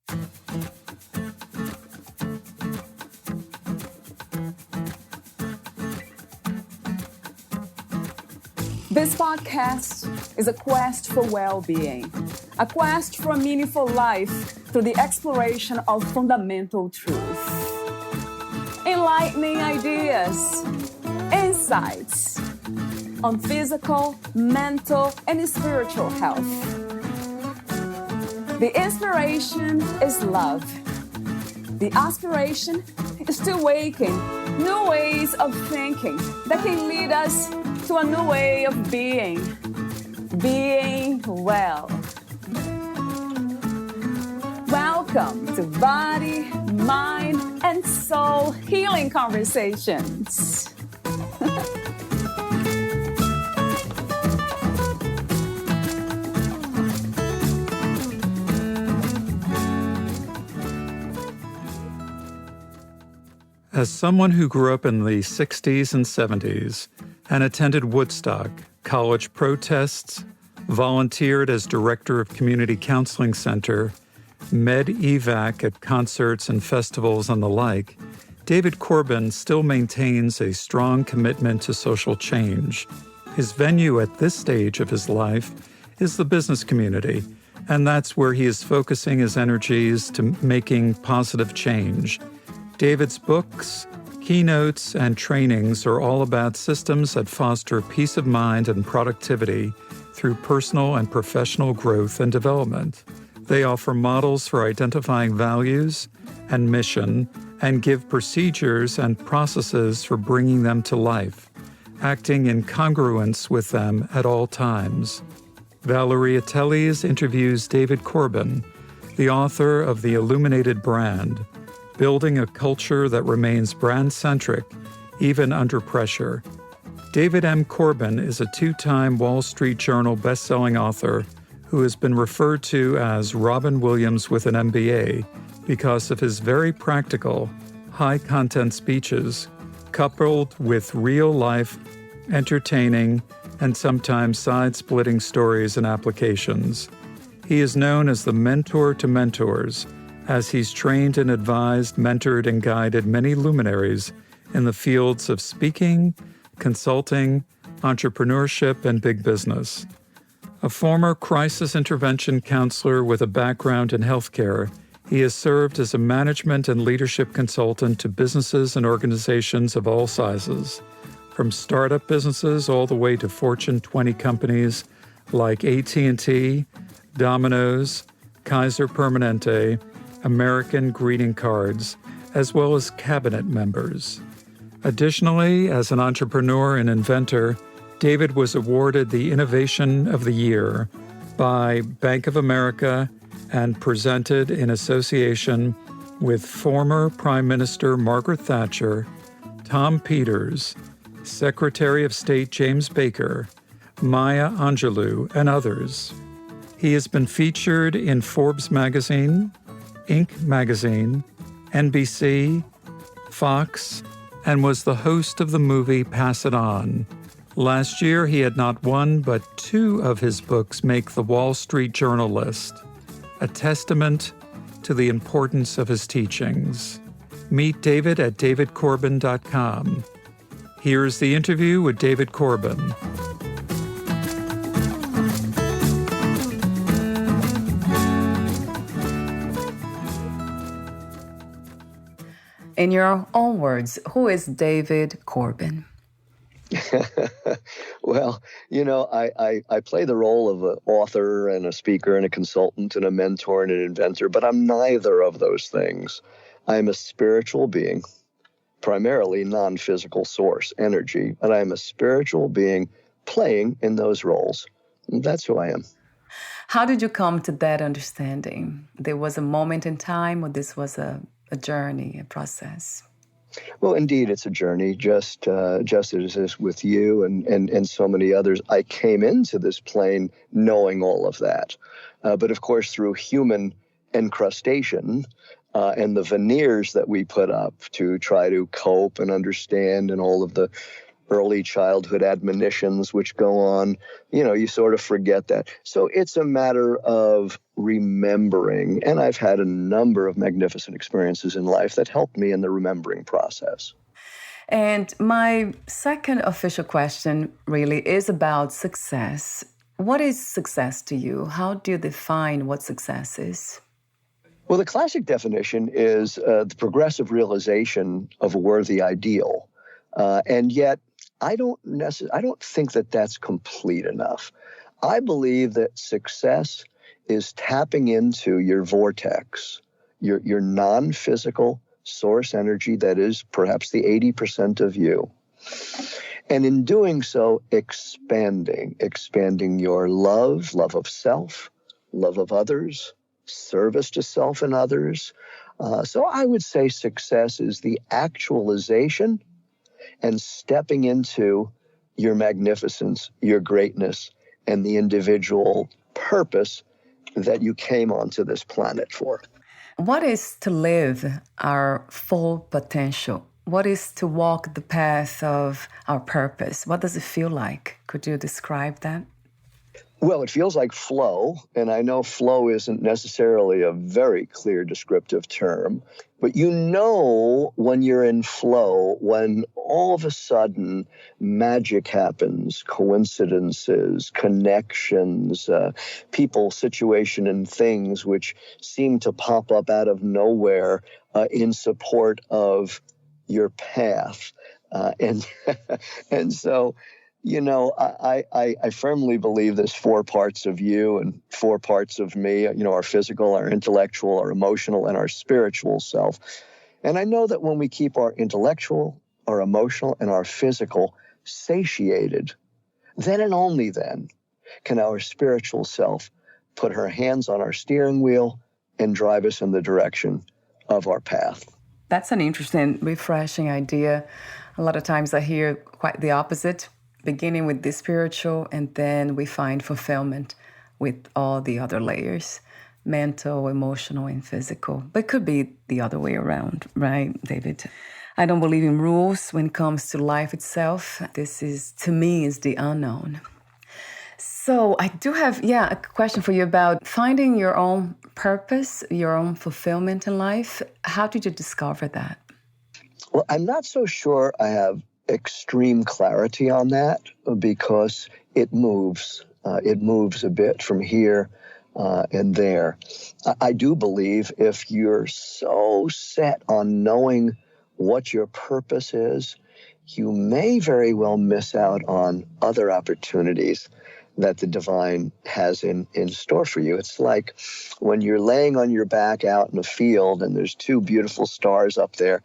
This podcast is a quest for well-being, a quest for a meaningful life through the exploration of fundamental truth. Enlightening ideas, insights on physical, mental, and spiritual health. The inspiration is love. The aspiration is to awaken new ways of thinking that can lead us to a new way of being well. Welcome to Body, Mind, and Soul Healing Conversations. As someone who grew up in the 60s and 70s and attended Woodstock, college protests, volunteered as director of Community Counseling Center, evac at concerts and festivals and the like, David Corbin still maintains a strong commitment to social change. His venue at this stage of his life is the business community, and that's where he is focusing his energies to making positive change. David's books, keynotes, and trainings are all about systems that foster peace of mind and productivity through personal and professional growth and development. They offer models for identifying values and mission and give procedures and processes for bringing them to life, acting in congruence with them at all times. Valeria Teles interviews David Corbin, the author of the Illuminated brand, Building a Culture That Remains Brandcentric, Even Under Pressure. David M. Corbin is a two-time Wall Street Journal best-selling author who has been referred to as Robin Williams with an MBA because of his very practical, high-content speeches coupled with real-life, entertaining, and sometimes side-splitting stories and applications. He is known as the mentor to mentors, as he's trained and advised, mentored, and guided many luminaries in the fields of speaking, consulting, entrepreneurship, and big business. A former crisis intervention counselor with a background in healthcare, he has served as a management and leadership consultant to businesses and organizations of all sizes, from startup businesses all the way to Fortune 20 companies like AT&T, Domino's, Kaiser Permanente, American greeting cards, as well as cabinet members. Additionally, as an entrepreneur and inventor, David was awarded the Innovation of the Year by Bank of America and presented in association with former Prime Minister Margaret Thatcher, Tom Peters, Secretary of State James Baker, Maya Angelou, and others. He has been featured in Forbes magazine, Inc. magazine, NBC, Fox, and was the host of the movie Pass It On. Last year, he had not one but two of his books make the Wall Street Journal list, a testament to the importance of his teachings. Meet David at davidcorbin.com. Here's the interview with David Corbin. In your own words, who is David Corbin? Well, I play the role of an author and a speaker and a consultant and a mentor and an inventor, but I'm neither of those things. I'm a spiritual being, primarily non-physical source, energy, and I'm a spiritual being playing in those roles. That's who I am. How did you come to that understanding? There was a moment in time, or this was a journey, a process? Well, indeed, it's a journey, just as it is with you and so many others. I came into this plane knowing all of that. But of course, through human encrustation and the veneers that we put up to try to cope and understand and all of the early childhood admonitions, which go on, you sort of forget that. So it's a matter of remembering. And I've had a number of magnificent experiences in life that helped me in the remembering process. And my second official question really is about success. What is success to you? How do you define what success is? Well, the classic definition is the progressive realization of a worthy ideal. And yet, I don't think that that's complete enough. I believe that success is tapping into your vortex, your non-physical source energy that is perhaps the 80% of you. And in doing so, expanding your love of self, love of others, service to self and others. So I would say success is the actualization and stepping into your magnificence, your greatness, and the individual purpose that you came onto this planet for. What is to live our full potential? What is to walk the path of our purpose? What does it feel like? Could you describe that? Well, it feels like flow, and I know flow isn't necessarily a very clear descriptive term, but when you're in flow, when all of a sudden magic happens, coincidences, connections, people, situation, and things which seem to pop up out of nowhere in support of your path. And so, I firmly believe there's four parts of you and four parts of me, our physical, our intellectual, our emotional, and our spiritual self. And I know that when we keep our intellectual, our emotional, and our physical satiated, then and only then can our spiritual self put her hands on our steering wheel and drive us in the direction of our path. That's an interesting, refreshing idea. A lot of times I hear quite the opposite. Beginning with the spiritual, and then we find fulfillment with all the other layers, mental, emotional, and physical. But it could be the other way around, right, David? I don't believe in rules when it comes to life itself. This is, to me, is the unknown. So I do have, a question for you about finding your own purpose, your own fulfillment in life. How did you discover that? Well, I'm not so sure I have extreme clarity on that because it moves. It moves a bit from here and there. I do believe if you're so set on knowing what your purpose is, you may very well miss out on other opportunities that the divine has in store for you. It's like when you're laying on your back out in a field and there's two beautiful stars up there.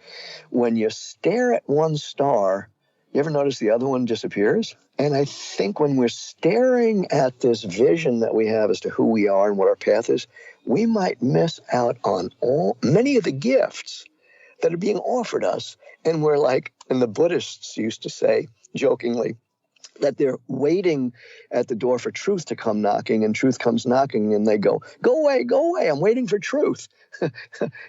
When you stare at one star, you ever notice the other one disappears? And I think when we're staring at this vision that we have as to who we are and what our path is, we might miss out on many of the gifts that are being offered us. And we're like, and the Buddhists used to say jokingly, that they're waiting at the door for truth to come knocking, and truth comes knocking, and they go away, I'm waiting for truth.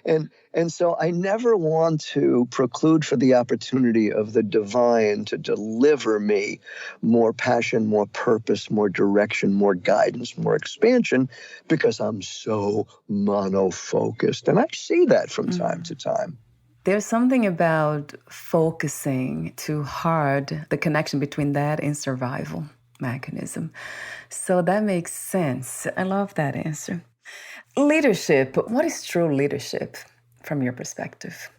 And so I never want to preclude for the opportunity of the divine to deliver me more passion, more purpose, more direction, more guidance, more expansion, because I'm so monofocused. And I see that from time to time. There's something about focusing too hard, the connection between that and survival mechanism. So that makes sense. I love that answer. Leadership. What is true leadership from your perspective?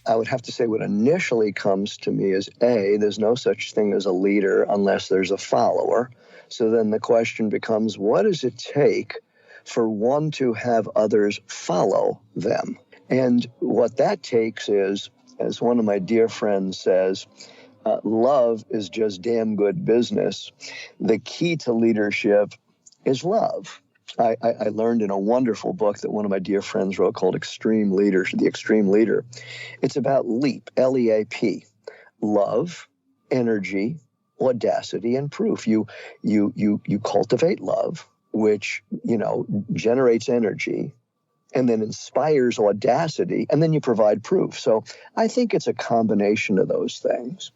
I would have to say what initially comes to me is there's no such thing as a leader unless there's a follower. So then the question becomes, what does it take for one to have others follow them? And what that takes is, as one of my dear friends says, love is just damn good business. The key to leadership is love. I learned in a wonderful book that one of my dear friends wrote called Extreme Leaders, The Extreme Leader. It's about LEAP, L-E-A-P, love, energy, audacity, and proof. You cultivate love, which, generates energy, and then inspires audacity, and then you provide proof. So I think it's a combination of those things.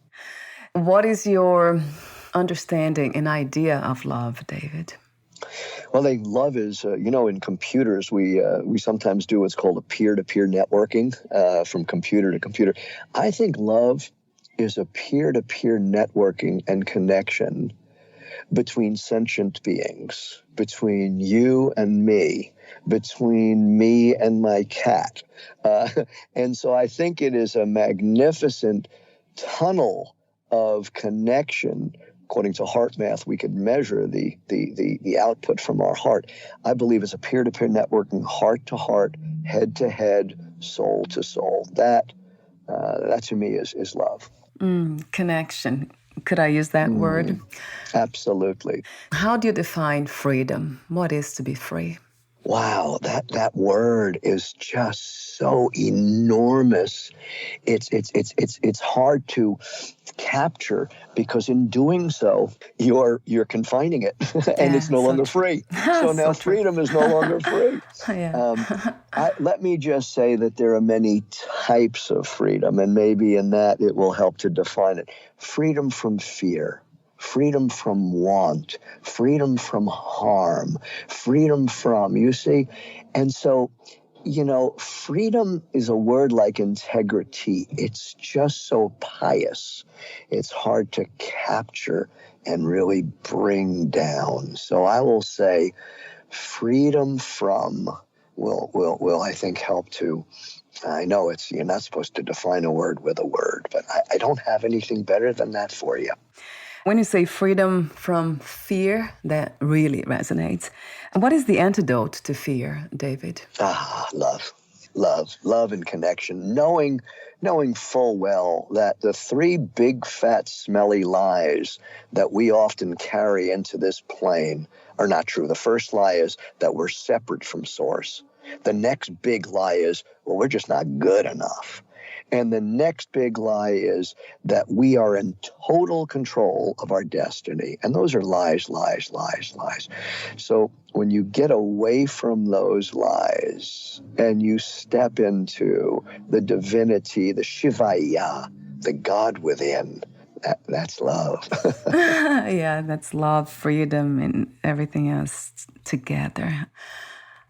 What is your understanding and idea of love, David? Well, love is, in computers, we sometimes do what's called a peer-to-peer networking from computer to computer. I think love is a peer-to-peer networking and connection between sentient beings, between you and me, between me and my cat. And so I think it is a magnificent tunnel of connection. According to heart math, we could measure the output from our heart. I believe it's a peer-to-peer networking, heart to heart, head to head, soul to soul. That to me is love. Connection. Could I use that word? Absolutely. How do you define freedom? What is to be free? Wow, that word is just so enormous. It's hard to capture because in doing so, you're confining it, and it's no longer free. So now freedom is no longer free. Let me just say that there are many types of freedom, and maybe in that it will help to define it. Freedom from fear. Freedom from want, freedom from harm, freedom from, you see? And so, freedom is a word like integrity. It's just so pious. It's hard to capture and really bring down. So I will say freedom from will I think help to, I know you're not supposed to define a word with a word, but I don't have anything better than that for you. When you say freedom from fear, that really resonates. And what is the antidote to fear, David? Love and connection. Knowing full well that the three big, fat, smelly lies that we often carry into this plane are not true. The first lie is that we're separate from source. The next big lie is, well, we're just not good enough. And the next big lie is that we are in total control of our destiny. And those are lies, lies, lies, lies. So when you get away from those lies and you step into the divinity, the Shivaya, the God within, that's love. Yeah, that's love, freedom, and everything else together.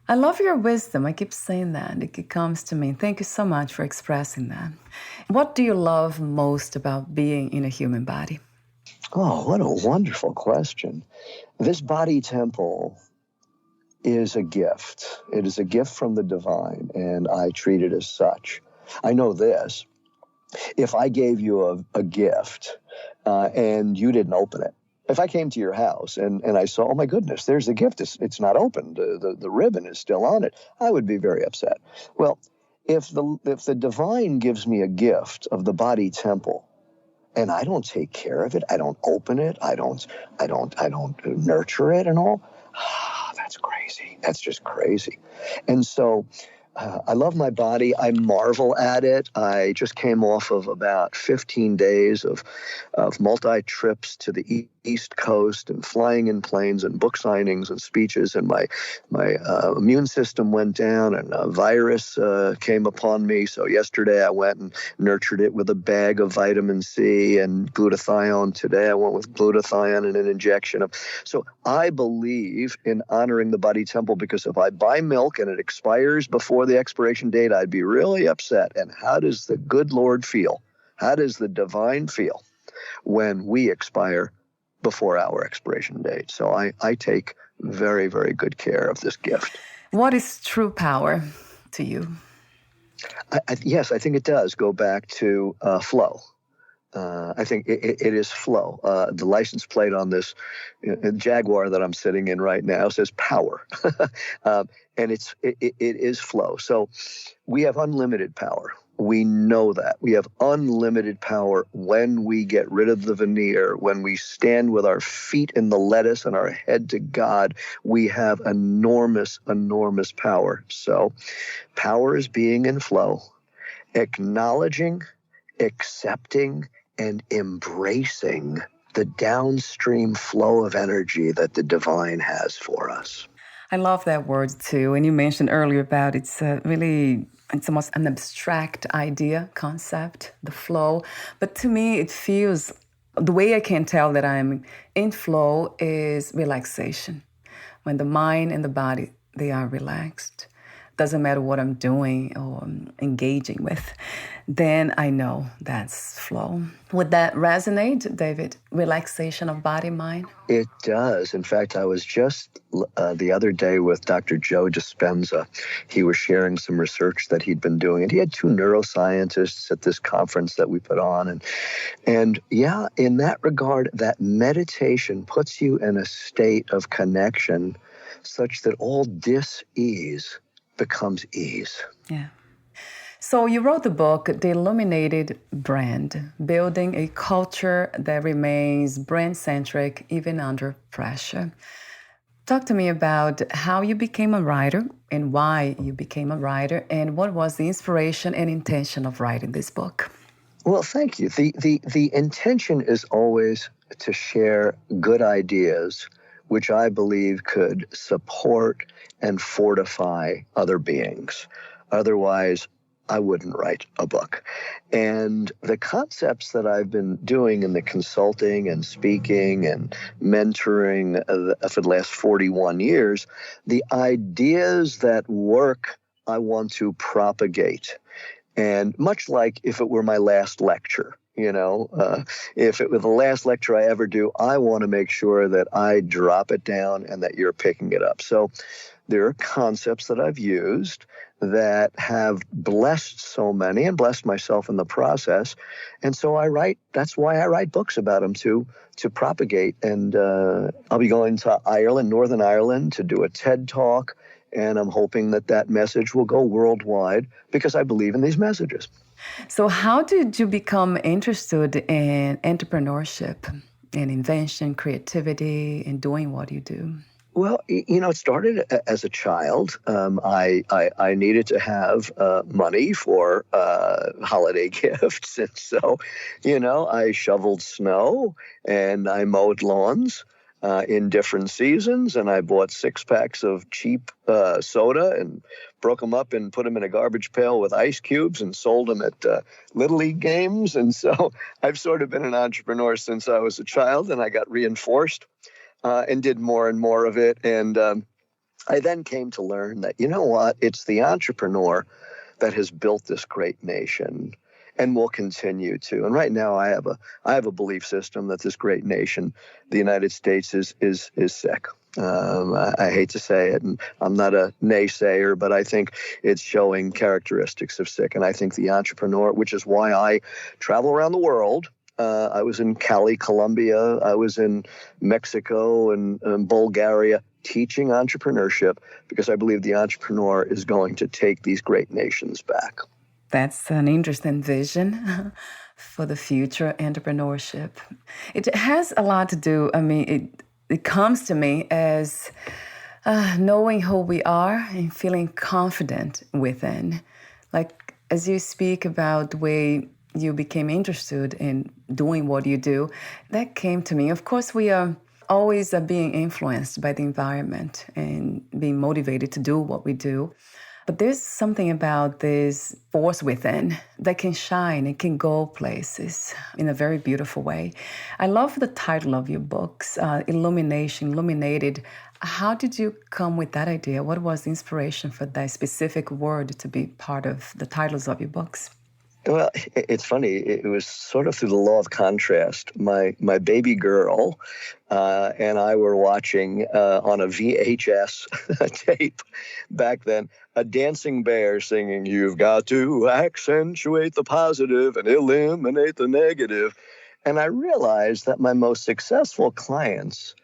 I love your wisdom. I keep saying that. It comes to me. Thank you so much for expressing that. What do you love most about being in a human body? Oh, what a wonderful question. This body temple is a gift. It is a gift from the divine, and I treat it as such. I know this. If I gave you a gift and you didn't open it, if I came to your house and I saw, oh my goodness, there's the gift, it's not opened, the ribbon is still on it, I would be very upset. Well, if the divine gives me a gift of the body temple and I don't take care of it, I don't open it, I don't nurture it and all, that's crazy. That's just crazy. And so I love my body. I marvel at it. I just came off of about 15 days of multi-trips to the East Coast and flying in planes and book signings and speeches. And my immune system went down and a virus came upon me. So yesterday I went and nurtured it with a bag of vitamin C and glutathione. Today I went with glutathione and an injection. So I believe in honoring the body temple, because if I buy milk and it expires before the expiration date, I'd be really upset. And how does the good Lord feel? How does the divine feel when we expire before our expiration date? So I take very, very good care of this gift. What is true power to you? Yes, I think it does go back to flow. I think it is flow. The license plate on this Jaguar that I'm sitting in right now says power, and it is flow. So we have unlimited power. We know that. We have unlimited power when we get rid of the veneer, when we stand with our feet in the lettuce and our head to God. We have enormous, enormous power. So power is being in flow, acknowledging, accepting, and embracing the downstream flow of energy that the divine has for us. I love that word too. And you mentioned earlier about it's almost an abstract idea, concept, the flow. But to me, it feels The way I can tell that I'm in flow is relaxation. When the mind and the body, they are relaxed. Doesn't matter what I'm doing or engaging with, then I know that's flow. Would that resonate, David? Relaxation of body, mind? It does. In fact, I was just the other day with Dr. Joe Dispenza. He was sharing some research that he'd been doing, and he had two neuroscientists at this conference that we put on. And yeah, in that regard, that meditation puts you in a state of connection such that all dis-ease becomes ease. Yeah. So you wrote the book, The Illuminated Brand, Building a Culture that Remains Brand-Centric Even Under Pressure. Talk to me about how you became a writer and why you became a writer, and what was the inspiration and intention of writing this book? Well, thank you. The intention is always to share good ideas, which I believe could support and fortify other beings. Otherwise, I wouldn't write a book. And the concepts that I've been doing in the consulting and speaking and mentoring for the last 41 years, the ideas that work, I want to propagate. And much like if it were my last lecture, if it were the last lecture I ever do, I want to make sure that I drop it down and that you're picking it up. So there are concepts that I've used that have blessed so many and blessed myself in the process. And so that's why I write books about them to propagate. And I'll be going to Ireland, Northern Ireland, to do a TED Talk. And I'm hoping that message will go worldwide because I believe in these messages. So how did you become interested in entrepreneurship and invention, creativity, and doing what you do? Well, it started as a child. I needed to have money for holiday gifts. And so, I shoveled snow and I mowed lawns in different seasons. And I bought 6-packs of cheap soda and broke them up and put them in a garbage pail with ice cubes and sold them at Little League games. And so I've sort of been an entrepreneur since I was a child, and I got reinforced. And did more and more of it. And I then came to learn that, it's the entrepreneur that has built this great nation and will continue to. And right now I have a belief system that this great nation, the United States, is sick. I hate to say it, and I'm not a naysayer, but I think it's showing characteristics of sick. And I think the entrepreneur, which is why I travel around the world. I was in Cali, Colombia. I was in Mexico and Bulgaria teaching entrepreneurship because I believe the entrepreneur is going to take these great nations back. That's an interesting vision for the future entrepreneurship. It has a lot to do, it comes to me as knowing who we are and feeling confident within. Like, as you speak about the way you became interested in doing what you do, that came to me. Of course, we are always being influenced by the environment and being motivated to do what we do. But there's something about this force within that can shine and can go places in a very beautiful way. I love the title of your books, Illuminated. How did you come with that idea? What was the inspiration for that specific word to be part of the titles of your books? Well, it's funny. It was sort of through the law of contrast. My baby girl and I were watching on a VHS tape back then, a dancing bear singing, "You've got to accentuate the positive and eliminate the negative." And I realized that my most successful clients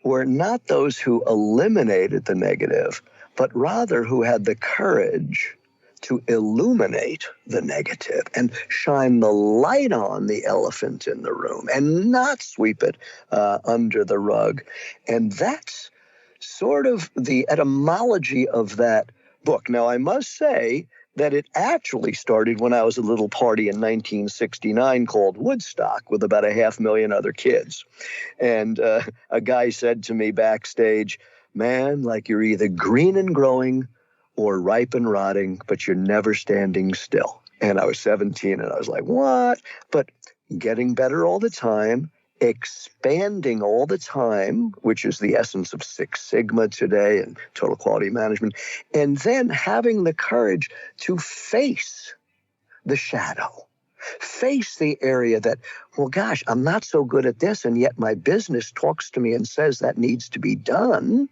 were not those who eliminated the negative, but rather who had the courage to illuminate the negative and shine the light on the elephant in the room and not sweep it under the rug. And that's sort of the etymology of that book. Now, I must say that it actually started when I was at a little party in 1969 called Woodstock with about 500,000 other kids. And a guy said to me backstage, "Man, like you're either green and growing or ripe and rotting, but you're never standing still." And I was 17 and I was like, what? But getting better all the time expanding all the time, which is the essence of Six Sigma today and total quality management, and then having the courage to face the shadow. Face the area that, well, gosh, I'm not so good at this, and yet my business talks to me and says that needs to be done.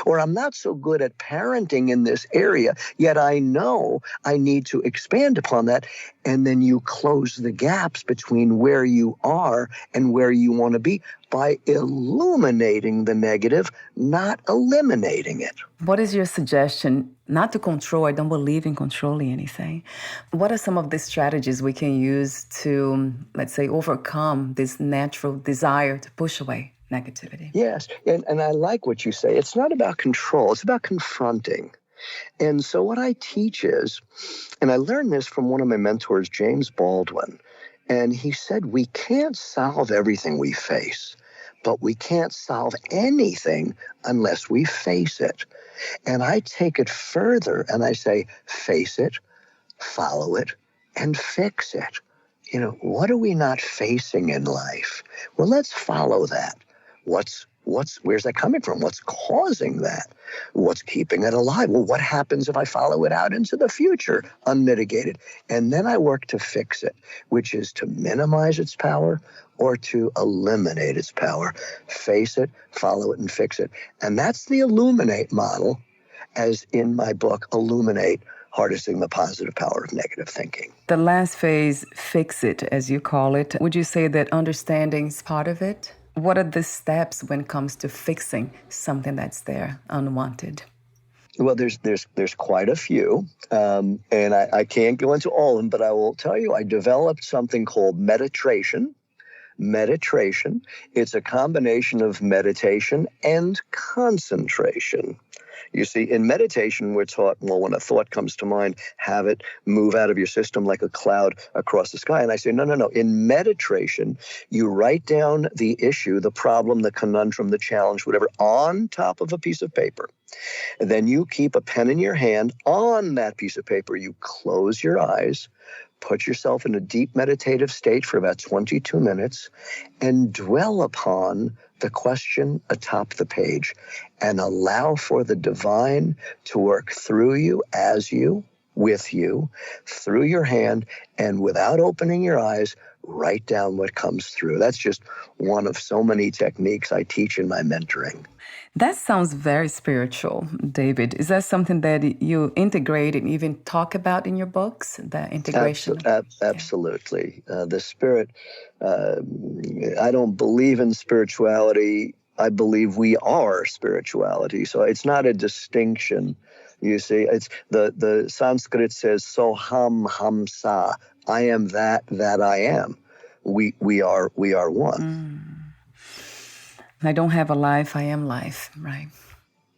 Or I'm not so good at parenting in this area, yet I know I need to expand upon that. And then you close the gaps between where you are and where you want to be by illuminating the negative, not eliminating it. What is your suggestion? Not to control, I don't believe in controlling anything. What are some of the strategies we can use to, let's say, overcome this natural desire to push away negativity? Yes, and I like what you say. It's not about control, it's about confronting. And so what I teach is, and I learned this from one of my mentors, James Baldwin, and he said, we can't solve everything we face, but we can't solve anything unless we face it. And I take it further and I say, face it, follow it, and fix it. You know, what are we not facing in life? Well, let's follow that. Where's that coming from? What's causing that? What's keeping it alive? Well, what happens if I follow it out into the future, unmitigated? And then I work to fix it, which is to minimize its power or to eliminate its power. Face it, follow it, and fix it. And that's the Illuminate model, as in my book, Illuminate, Harnessing the Positive Power of Negative Thinking. The last phase, fix it, as you call it. Would you say that understanding is part of it? What are the steps when it comes to fixing something that's there, unwanted? Well, there's quite a few, and I can't go into all of them, but I will tell you I developed something called meditation. Meditation, it's a combination of meditation and concentration. You see, in meditation, we're taught, well, when a thought comes to mind, have it move out of your system like a cloud across the sky. And I say, no. In meditation, you write down the issue, the problem, the conundrum, the challenge, whatever, on top of a piece of paper. And then you keep a pen in your hand on that piece of paper. You close your eyes, put yourself in a deep meditative state for about 22 minutes, and dwell upon the question atop the page and allow for the divine to work through you, as you, with you, through your hand, and without opening your eyes, write down what comes through. That's just one of so many techniques I teach in my mentoring. That sounds very spiritual, David. Is that something that you integrate and even talk about in your books, the integration? Absolutely. The spirit, I don't believe in spirituality. I believe we are spirituality. So it's not a distinction. You see, it's the Sanskrit says, soham hamsa. I am that I am. We are one. I don't have a life, I am life, right?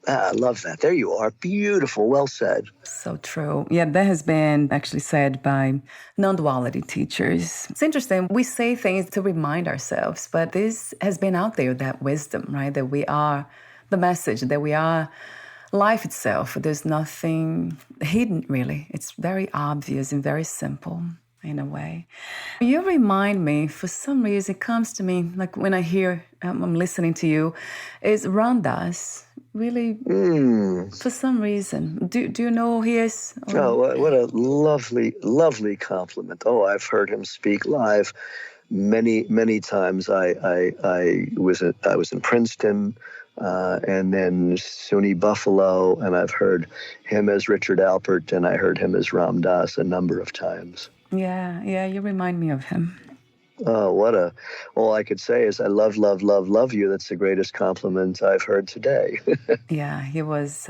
I love that. There you are. Beautiful. Well said. So true. Yeah, that has been actually said by non-duality teachers. It's interesting. We say things to remind ourselves, but this has been out there, that wisdom, right? That we are the message, that we are life itself. There's nothing hidden, really. It's very obvious and very simple in a way. You remind me, for some reason, it comes to me, like when I hear, I'm listening to you, is Ram Dass. Really, for some reason. Do you know who he is? Oh, what a lovely compliment. Oh, I've heard him speak live many times. I was in Princeton, and then SUNY Buffalo, and I've heard him as Richard Alpert, and I heard him as Ram Dass a number of times. Yeah, you remind me of him. Oh, all I could say is I love you. That's the greatest compliment I've heard today. Yeah, he was,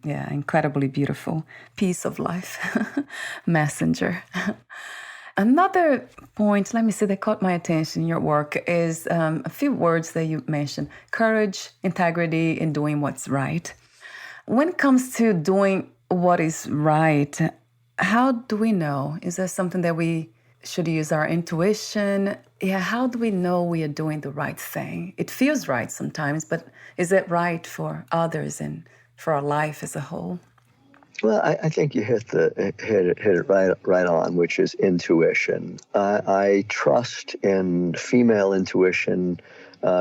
incredibly beautiful. Piece of life. Messenger. Another point, let me see, that caught my attention in your work is a few words that you mentioned: courage, integrity, and doing what's right. When it comes to doing what is right, how do we know? Is that something that we should use our intuition? Yeah, how do we know we are doing the right thing? It feels right sometimes, but is it right for others and for our life as a whole? Well, I think you hit it right on, which is intuition. I trust in female intuition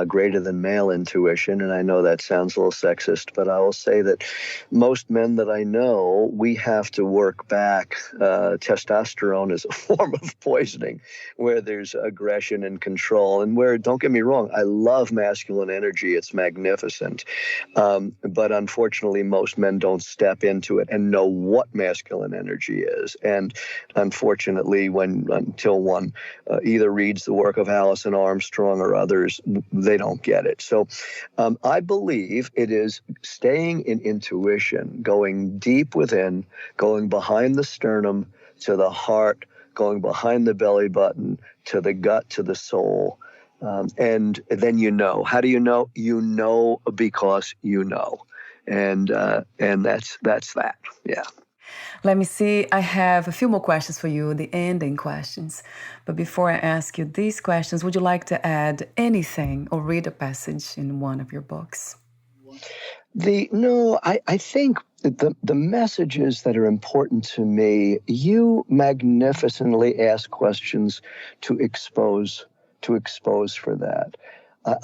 greater than male intuition, and I know that sounds a little sexist, but I will say that most men that I know, we have to work back. Testosterone is a form of poisoning, where there's aggression and control, and where, don't get me wrong, I love masculine energy; it's magnificent. But unfortunately, most men don't step into it and know what masculine energy is. And unfortunately, until one either reads the work of Allison Armstrong or others, they don't get it. So I believe it is staying in intuition, going deep within, going behind the sternum to the heart, going behind the belly button to the gut, to the soul. And then you know. How do you know? You know because you know, and that's that. Yeah. Let me see. I have a few more questions for you, the ending questions. But before I ask you these questions, would you like to add anything or read a passage in one of your books? I think the messages that are important to me, you magnificently ask questions to expose for that.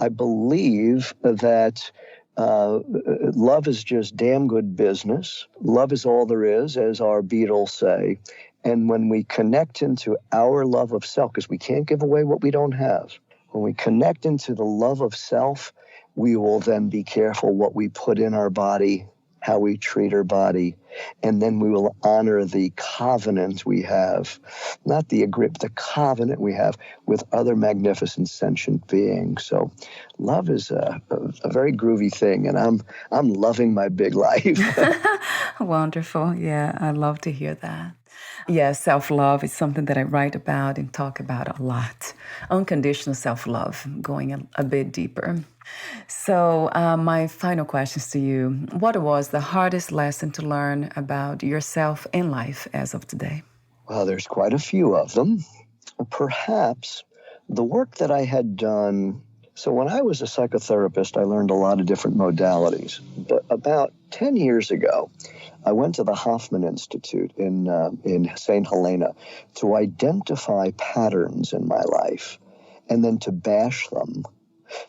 I believe that love is just damn good business. Love is all there is, as our Beatles say. And when we connect into our love of self, because we can't give away what we don't have, when we connect into the love of self, we will then be careful what we put in our body, how we treat our body, and then we will honor the covenant we have, not the agreement, the covenant we have with other magnificent sentient beings. So love is a very groovy thing, and I'm loving my big life. Wonderful. Yeah, I love to hear that. Yeah, self-love is something that I write about and talk about a lot. Unconditional self-love, going a bit deeper. So my final questions to you. What was the hardest lesson to learn about yourself in life as of today? Well, there's quite a few of them. Perhaps the work that I had done. So when I was a psychotherapist, I learned a lot of different modalities. But about 10 years ago, I went to the Hoffman Institute in St. Helena to identify patterns in my life and then to bash them,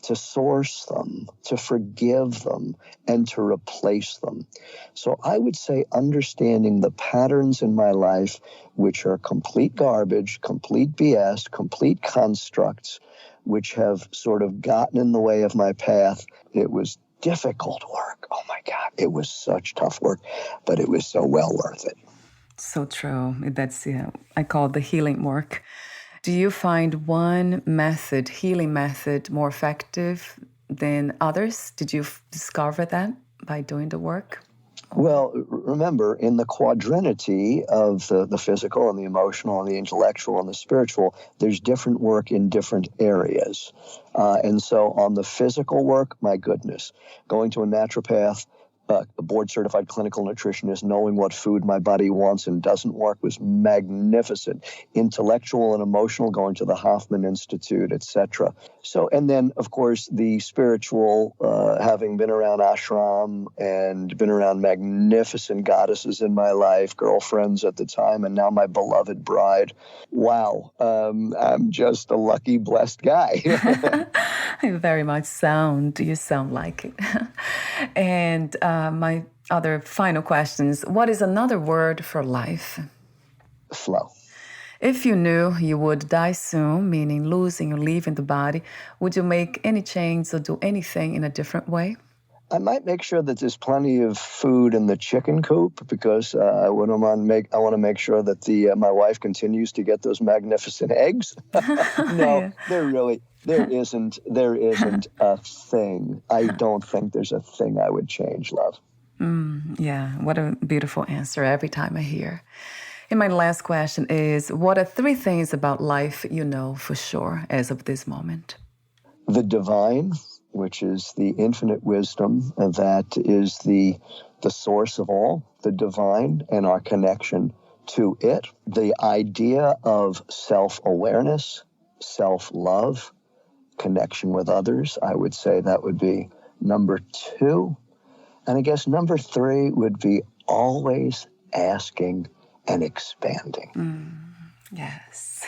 to source them, to forgive them, and to replace them. So I would say understanding the patterns in my life, which are complete garbage, complete BS, complete constructs, which have sort of gotten in the way of my path. It was difficult work. Oh my God, it was such tough work, but it was so well worth it. So true. That's, I call it the healing work. Do you find one method, healing method, more effective than others? Did you discover that by doing the work? Well, remember, in the quadrinity of the physical and the emotional and the intellectual and the spiritual, there's different work in different areas. And so on the physical work, my goodness, going to a naturopath, a board-certified clinical nutritionist, knowing what food my body wants and doesn't work was magnificent. Intellectual and emotional, going to the Hoffman Institute, etc. So, and then, of course, the spiritual, having been around ashram and been around magnificent goddesses in my life, girlfriends at the time, and now my beloved bride. Wow, I'm just a lucky, blessed guy. You very much you sound like it. And my other final questions. What is another word for life? Flow. If you knew you would die soon, meaning losing or leaving the body, would you make any change or do anything in a different way? I might make sure that there's plenty of food in the chicken coop because I want to make sure that my wife continues to get those magnificent eggs. No, Yeah. there isn't a thing. I don't think there's a thing I would change, love. Yeah, what a beautiful answer every time I hear. And my last question is, what are 3 things about life you know for sure as of this moment? The divine, which is the infinite wisdom, that is the source of all, the divine and our connection to it. The idea of self-awareness, self-love, connection with others, I would say that would be number 2. And I guess number 3 would be always asking, and expanding. Yes.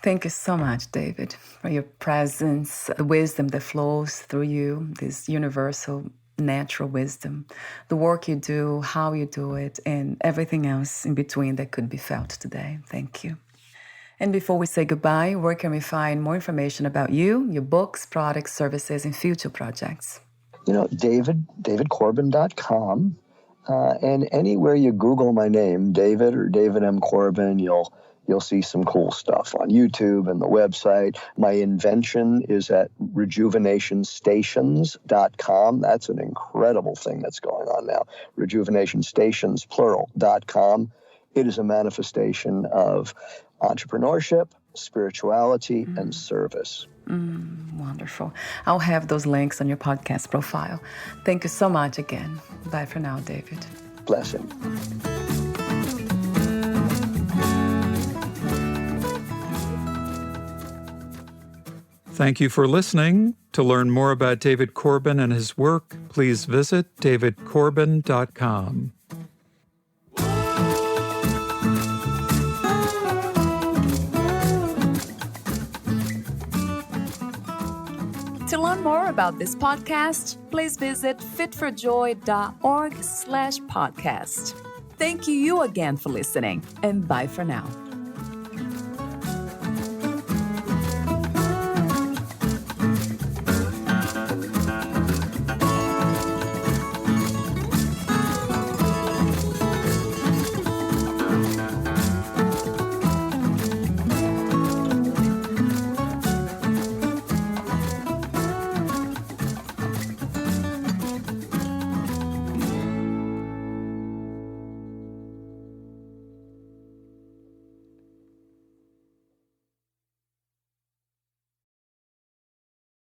Thank you so much, David, for your presence, the wisdom that flows through you, this universal, natural wisdom, the work you do, how you do it, and everything else in between that could be felt today. Thank you. And before we say goodbye, where can we find more information about you, your books, products, services, and future projects? davidcorbin.com. And anywhere you Google my name, David or David M. Corbin, you'll see some cool stuff on YouTube and the website. My invention is at rejuvenationstations.com. That's an incredible thing that's going on now. Rejuvenationstations, plural.com. It is a manifestation of entrepreneurship, spirituality, and service. Wonderful. I'll have those links on your podcast profile. Thank you so much again. Bye for now, David. Blessing. Thank you for listening. To learn more about David Corbin and his work, please visit davidcorbin.com. To learn more about this podcast, please visit fitforjoy.org/podcast. Thank you again for listening, and bye for now.